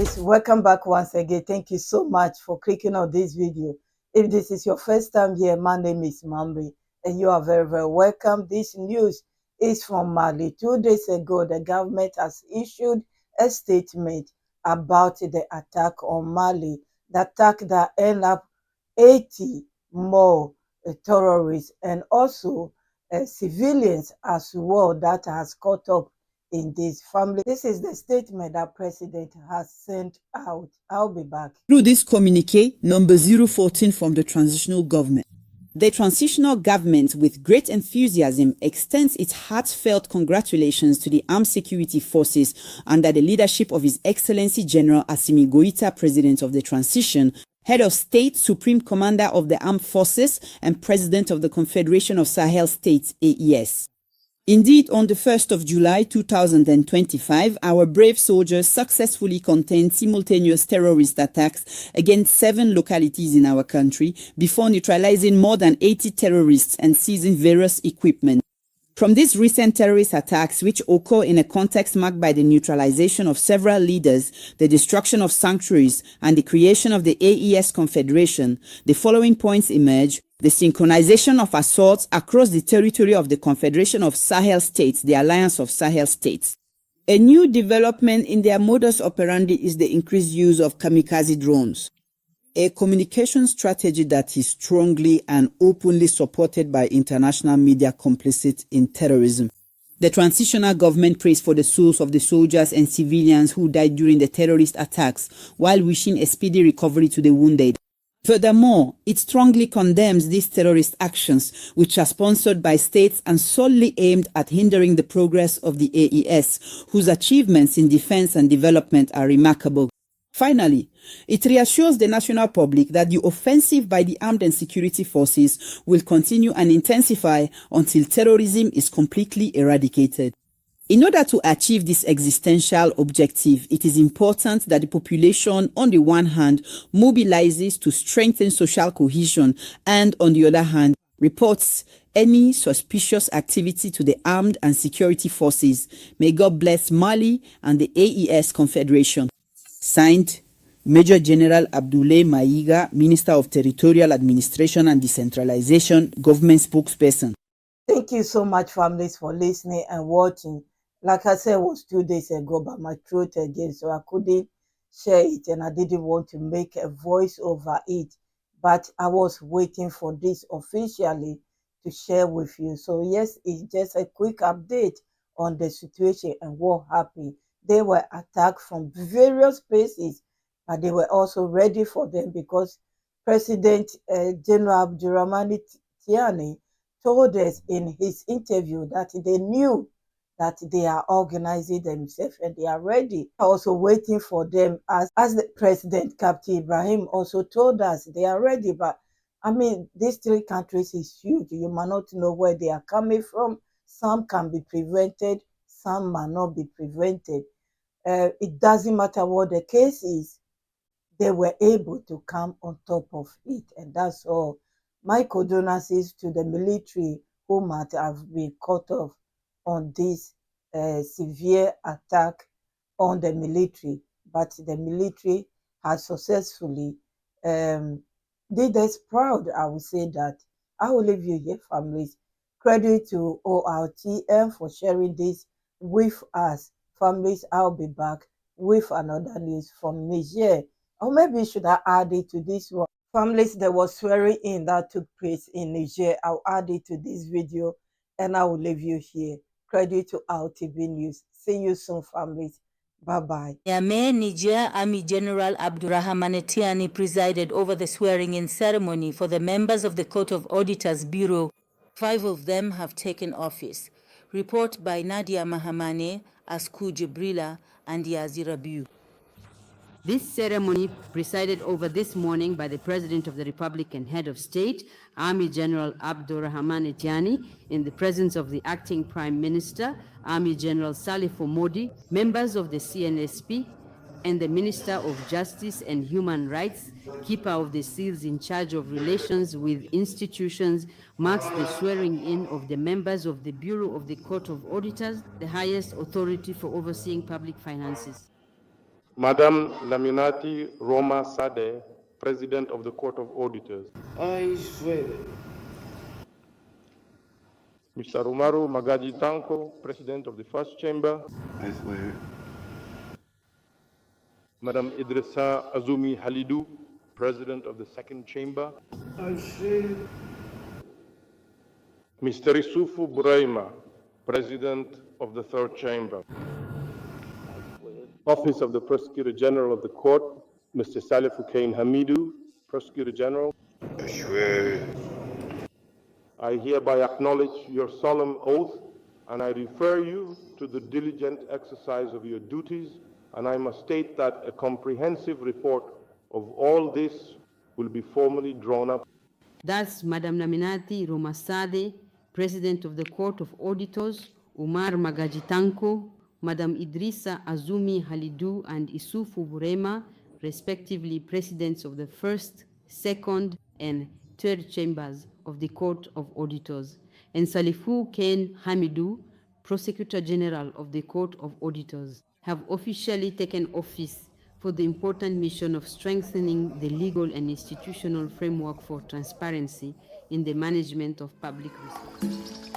families, welcome back once again. Thank you so much for clicking on this video. If this is your first time here, my name is Mambi and you are very, very welcome. This news is from Mali. 2 days ago, the government has issued a statement about the attack on Mali, the attack that ended up 80 more terrorists and also civilians as well that has caught up in this family. This is the statement that President has sent out. I'll be back. Through this communique, number 014 from the transitional government. The transitional government, with great enthusiasm, extends its heartfelt congratulations to the armed security forces under the leadership of His Excellency General Assimi Goïta, President of the Transition, Head of State, Supreme Commander of the Armed Forces, and President of the Confederation of Sahel States, AES. Indeed, on the 1st of July 2025, our brave soldiers successfully contained simultaneous terrorist attacks against 7 localities in our country before neutralizing more than 80 terrorists and seizing various equipment. From these recent terrorist attacks, which occur in a context marked by the neutralization of several leaders, the destruction of sanctuaries, and the creation of the AES Confederation, the following points emerge: the synchronization of assaults across the territory of the Confederation of Sahel States, the Alliance of Sahel States. A new development in their modus operandi is the increased use of kamikaze drones, a communication strategy that is strongly and openly supported by international media complicit in terrorism. The transitional government prays for the souls of the soldiers and civilians who died during the terrorist attacks, while wishing a speedy recovery to the wounded. Furthermore, it strongly condemns these terrorist actions, which are sponsored by states and solely aimed at hindering the progress of the AES, whose achievements in defense and development are remarkable. Finally, it reassures the national public that the offensive by the armed and security forces will continue and intensify until terrorism is completely eradicated. In order to achieve this existential objective, it is important that the population, on the one hand, mobilizes to strengthen social cohesion and, on the other hand, reports any suspicious activity to the armed and security forces. May God bless Mali and the AES Confederation. Signed, Major General Abdourahmane Maïga, Minister of Territorial Administration and Decentralization, Government Spokesperson. Thank you so much, families, for listening and watching. Like I said, it was 2 days ago, but my throat again, so I couldn't share it and I didn't want to make a voice over it. But I was waiting for this officially to share with you. So yes, it's just a quick update on the situation and what happened. They were attacked from various places, but they were also ready for them because President General Abdourahmane Tiani told us in his interview that they knew that they are organizing themselves and they are ready. Also waiting for them as the President Captain Ibrahim also told us they are ready. But I mean, these 3 countries is huge. You might not know where they are coming from. Some can be prevented, some might not be prevented. It doesn't matter what the case is, they were able to come on top of it, and that's all. My condolences to the military who might have been caught off on this severe attack on the military, but the military has successfully did us proud. I will say that. I will leave you here, families. Credit to ORTM for sharing this with us. Families, I'll be back with another news from Niger. Or maybe should I add it to this one? Families, there was swearing in that took place in Niger. I'll add it to this video and I will leave you here. Credit to our TV News. See you soon, families. Bye-bye. Niamey, Niger, Army General Abdourahmane Tiani presided over the swearing-in ceremony for the members of the Court of Auditors Bureau. 5 of them have taken office. Report by Nadia Mahamane, Asku Jibrila, and Yazira Biu. This ceremony, presided over this morning by the President of the Republic and Head of State, Army General Abdourahmane Tiani, in the presence of the Acting Prime Minister, Army General Salifou Modi, members of the CNSP, and the Minister of Justice and Human Rights, keeper of the seals in charge of relations with institutions, marks the swearing-in of the members of the Bureau of the Court of Auditors, the highest authority for overseeing public finances. Madam Laminati Roma Sade, President of the Court of Auditors. I swear. Mr. Umaru Magaji Tanko, President of the First Chamber. I swear. Madam Idrissa Azumi Halidou, President of the Second Chamber. I swear. Mr. Isufu Buraima, President of the Third Chamber. Office of the Prosecutor General of the Court, Mr. Salif Hussein Hamidou, Prosecutor General. I swear. I hereby acknowledge your solemn oath, and I refer you to the diligent exercise of your duties, and I must state that a comprehensive report of all this will be formally drawn up. Thus, Madam Laminati Romasade, President of the Court of Auditors, Umar Magajitanko, Madam Idrissa Azumi Halidou and Isufu Burema, respectively Presidents of the First, Second, and Third Chambers of the Court of Auditors, and Salifu Ken Hamidou, Prosecutor General of the Court of Auditors, have officially taken office for the important mission of strengthening the legal and institutional framework for transparency in the management of public resources.